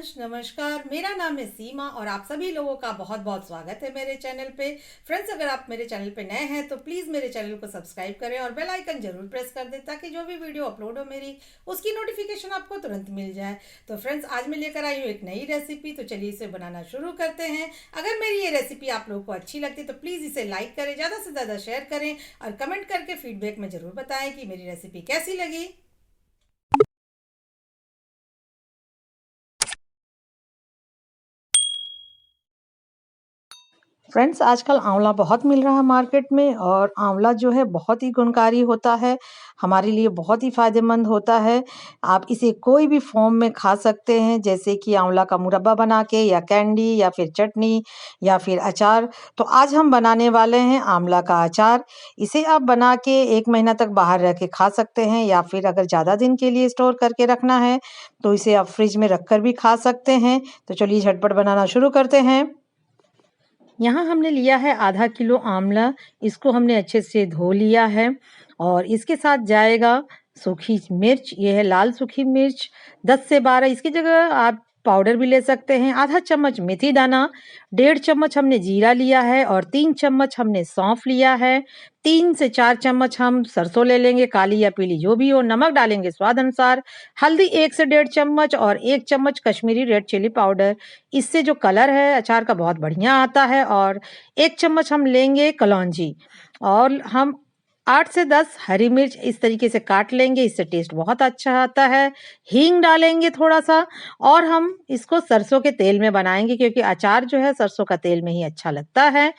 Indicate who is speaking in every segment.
Speaker 1: Friends, नमस्कार। मेरा नाम है सीमा और आप सभी लोगों का बहुत बहुत स्वागत है मेरे चैनल पे। फ्रेंड्स, अगर आप मेरे चैनल पे नए हैं तो प्लीज़ मेरे चैनल को सब्सक्राइब करें और बेल आइकन जरूर प्रेस कर दें ताकि जो भी वीडियो अपलोड हो मेरी उसकी नोटिफिकेशन आपको तुरंत मिल जाए। तो फ्रेंड्स, आज मैं लेकर आई हूँ एक नई रेसिपी। तो चलिए इसे बनाना शुरू करते हैं। अगर मेरी ये रेसिपी आप लोगों को अच्छी लगती है तो प्लीज़ इसे लाइक करें, ज़्यादा से ज़्यादा शेयर करें और कमेंट करके फीडबैक में ज़रूर बताएं कि मेरी रेसिपी कैसी लगी।
Speaker 2: फ्रेंड्स, आजकल आंवला बहुत मिल रहा है मार्केट में और आंवला जो है बहुत ही गुणकारी होता है, हमारे लिए बहुत ही फ़ायदेमंद होता है। आप इसे कोई भी फ़ॉर्म में खा सकते हैं, जैसे कि आंवला का मुरब्बा बना के या कैंडी या फिर चटनी या फिर अचार। तो आज हम बनाने वाले हैं आंवला का अचार। इसे आप बना के 1 महीना तक बाहर रख के खा सकते हैं या फिर अगर ज़्यादा दिन के लिए स्टोर करके रखना है, तो इसे आप फ्रिज में रख कर भी खा सकते हैं। तो चलिए झटपट बनाना शुरू करते हैं। यहाँ हमने लिया है आधा किलो आंवला। इसको हमने अच्छे से धो लिया है और इसके साथ जाएगा सूखी मिर्च। ये है लाल सूखी मिर्च 10 से 12। इसकी जगह आप पाउडर भी ले सकते हैं। आधा चम्मच मेथी दाना, 1.5 चम्मच हमने जीरा लिया है और 3 चम्मच हमने सौंफ लिया है। 3 से 4 चम्मच हम सरसों ले लेंगे, काली या पीली जो भी हो। नमक डालेंगे स्वाद अनुसार। हल्दी 1 से 1.5 चम्मच और 1 चम्मच कश्मीरी रेड चिली पाउडर। इससे जो कलर है अचार का बहुत बढ़िया आता है। और 1 चम्मच हम लेंगे कलौंजी और हम 8 से 10 हरी मिर्च इस तरीके से काट लेंगे, इससे टेस्ट बहुत अच्छा आता है। हींग डालेंगे थोड़ा-सा और हम इसको सरसों के तेल में बनाएँगे क्योंकि अचार जो है सरसों का तेल में ही अच्छा लगता है।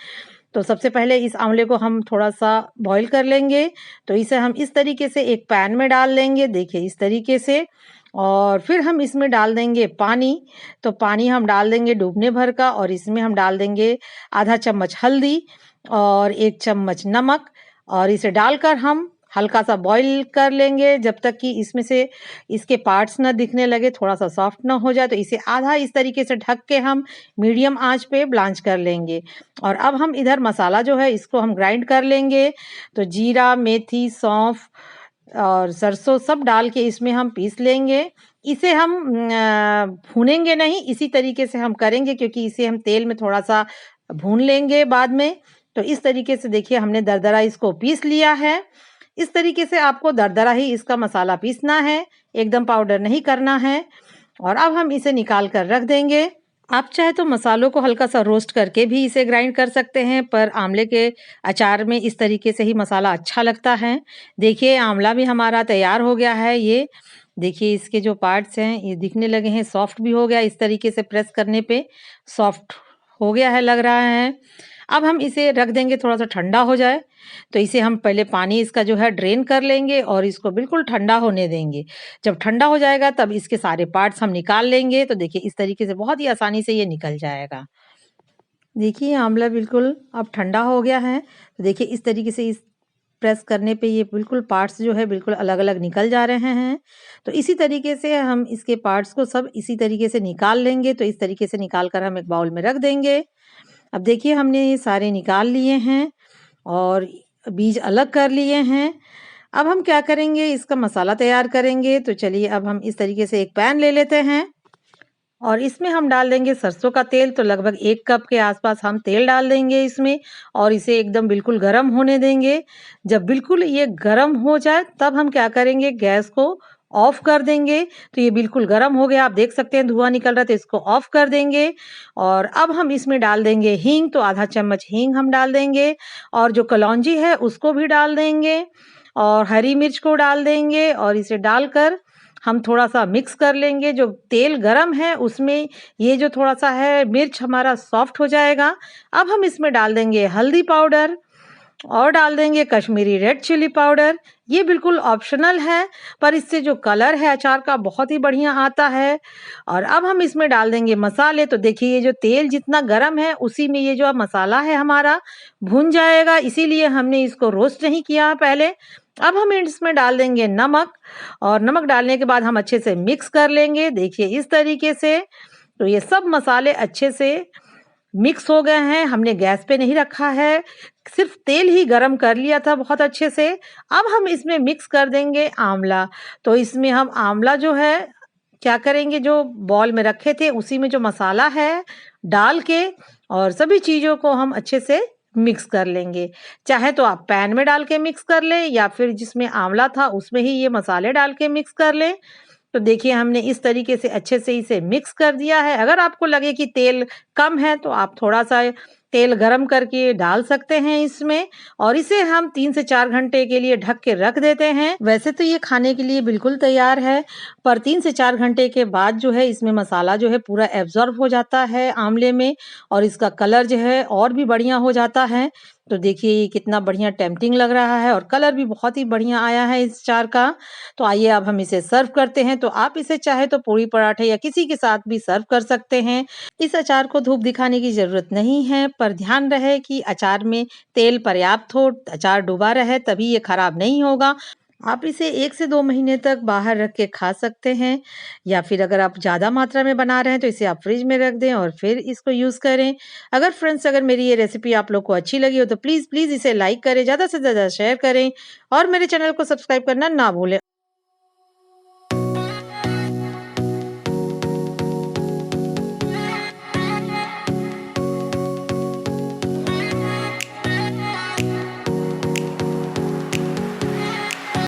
Speaker 2: तो सबसे पहले इस आंवले को हम थोड़ा-सा बॉयल कर लेंगे। तो इसे हम इस तरीके से एक पैन में डाल देंगे, देखिए इस तरीके से। और फिर हम इसमें डाल देंगे पानी। तो पानी हम डाल देंगे डूबने भर का और इसमें हम डाल देंगे आधा चम्मच हल्दी और 1 चम्मच नमक और इसे डालकर हम हल्का-सा बॉयल कर लेंगे जब तक कि इसमें से इसके पार्ट्स ना दिखने लगे, थोड़ा-सा सॉफ्ट ना हो जाए। तो इसे आधा इस तरीके से ढक के हम मीडियम आँच पे ब्लांच कर लेंगे। और अब हम इधर मसाला जो है इसको हम ग्राइंड कर लेंगे। तो जीरा, मेथी, सौंफ और सरसों सब डाल के इसमें हम पीस लेंगे। इसे हम भूनेंगे नहीं, इसी तरीके से हम करेंगे क्योंकि इसे हम तेल में थोड़ा-सा भून लेंगे बाद में। तो इस तरीके से देखिए हमने दरदरा इसको पीस लिया है। इस तरीके से आपको दरदरा ही इसका मसाला पीसना है, एकदम पाउडर नहीं करना है। और अब हम इसे निकाल कर रख देंगे। आप चाहे तो मसालों को हल्का-सा रोस्ट करके भी इसे ग्राइंड कर सकते हैं, पर आंवले के अचार में इस तरीके से ही मसाला अच्छा लगता है। देखिए आंवला भी हमारा तैयार हो गया है ये। देखिए इसके जो पार्ट्स हैं ये दिखने लगे हैं, सॉफ्ट भी हो गया इस तरीके से प्रेस करने पे सॉफ्ट हो गया है लग रहा है। अब हम इसे रख देंगे थोड़ा-सा ठंडा हो जाए। तो इसे हम पहले पानी इसका जो है ड्रेन कर लेंगे और इसको बिल्कुल ठंडा होने देंगे। जब ठंडा हो जाएगा तब इसके सारे पार्ट्स हम निकाल लेंगे। तो देखिए इस तरीके से बहुत ही आसानी से ये निकल जाएगा। देखिए आंवला बिल्कुल अब ठंडा हो गया है। तो देखिए इस तरीके से इस प्रेस करने पे ये बिल्कुल पार्ट्स जो है बिल्कुल अलग-अलग निकल जा रहे हैं। तो इसी तरीके से हम इसके पार्ट्स को सब इसी तरीके से निकाल लेंगे। तो इस तरीके से निकाल कर हम एक बाउल में रख देंगे। अब देखिए हमने ये सारे निकाल लिए हैं और बीज अलग कर लिए हैं। अब हम क्या करेंगे, इसका मसाला तैयार करेंगे। तो चलिए अब हम इस तरीके से एक पैन ले लेते हैं और इसमें हम डाल देंगे सरसों का तेल। तो लगभग 1 कप के आसपास हम तेल डाल देंगे इसमें और इसे एकदम बिल्कुल गरम होने देंगे। जब बिल्कुल ये गरम हो जाए तब हम क्या करेंगे, गैस को ऑफ कर देंगे। तो ये बिल्कुल गरम हो गया, आप देख सकते हैं धुआं निकल रहा है, तो इसको ऑफ कर देंगे। और अब हम इसमें डाल देंगे हींग। तो आधा चम्मच हींग हम डाल देंगे और जो कलौंजी है उसको भी डाल देंगे और हरी मिर्च को डाल देंगे और इसे डालकर हम थोड़ा-सा मिक्स कर लेंगे। जो तेल गरम है उसमें ये जो थोड़ा-सा है मिर्च हमारा सॉफ्ट हो जाएगा। अब हम इसमें डाल देंगे हल्दी पाउडर और डाल देंगे कश्मीरी रेड चिली पाउडर। ये बिल्कुल ऑप्शनल है, पर इससे जो कलर है अचार का बहुत ही बढ़िया आता है। और अब हम इसमें डाल देंगे मसाले। तो देखिए ये जो तेल जितना गरम है उसी में ये जो मसाला है हमारा भुन जाएगा, इसीलिए हमने इसको रोस्ट नहीं किया पहले। अब हम इसमें डाल देंगे नमक और नमक डालने के बाद हम अच्छे से मिक्स कर लेंगे। देखिए इस तरीके से। तो ये सब मसाले अच्छे से मिक्स हो गए हैं। हमने गैस पे नहीं रखा है, सिर्फ तेल ही गरम कर लिया था बहुत अच्छे से। अब हम इसमें मिक्स कर देंगे आंवला। तो इसमें हम आंवला जो है क्या करेंगे, जो बॉल में रखे थे उसी में जो मसाला है डाल के और सभी चीज़ों को हम अच्छे से मिक्स कर लेंगे। चाहे तो आप पैन में डाल के मिक्स कर लें या फिर जिसमें आंवला था उसमें ही ये मसाले डाल के मिक्स कर लें। तो देखिए हमने इस तरीके से अच्छे से इसे मिक्स कर दिया है। अगर आपको लगे कि तेल कम है तो आप थोड़ा-सा तेल गरम करके डाल सकते हैं इसमें और इसे हम 3 से 4 घंटे के लिए ढक के रख देते हैं। वैसे तो ये खाने के लिए बिल्कुल तैयार है, पर 3 से 4 घंटे के बाद जो है इसमें मसाला जो है पूरा एब्ज़ॉर्ब हो जाता है आंवले में और इसका कलर जो है और भी बढ़िया हो जाता है। तो देखिए ये कितना बढ़िया टेम्प्टिंग लग रहा है और कलर भी बहुत ही बढ़िया आया है इस अचार का। तो आइए अब हम इसे सर्व करते हैं। तो आप इसे चाहे तो पूड़ी पराठे या किसी के साथ भी सर्व कर सकते हैं। इस अचार को धूप दिखाने की ज़रूरत नहीं है, पर ध्यान रहे कि अचार में तेल पर्याप्त हो, अचार डूबा रहे तभी ये खराब नहीं होगा। आप इसे 1 से 2 महीने तक बाहर रख के खा सकते हैं या फिर अगर आप ज़्यादा मात्रा में बना रहे हैं तो इसे आप फ्रिज में रख दें और फिर इसको यूज़ करें। अगर मेरी ये रेसिपी आप लोग को अच्छी लगी हो तो प्लीज़ इसे लाइक करें, ज़्यादा से ज़्यादा शेयर करें और मेरे चैनल को सब्सक्राइब करना ना भूलें।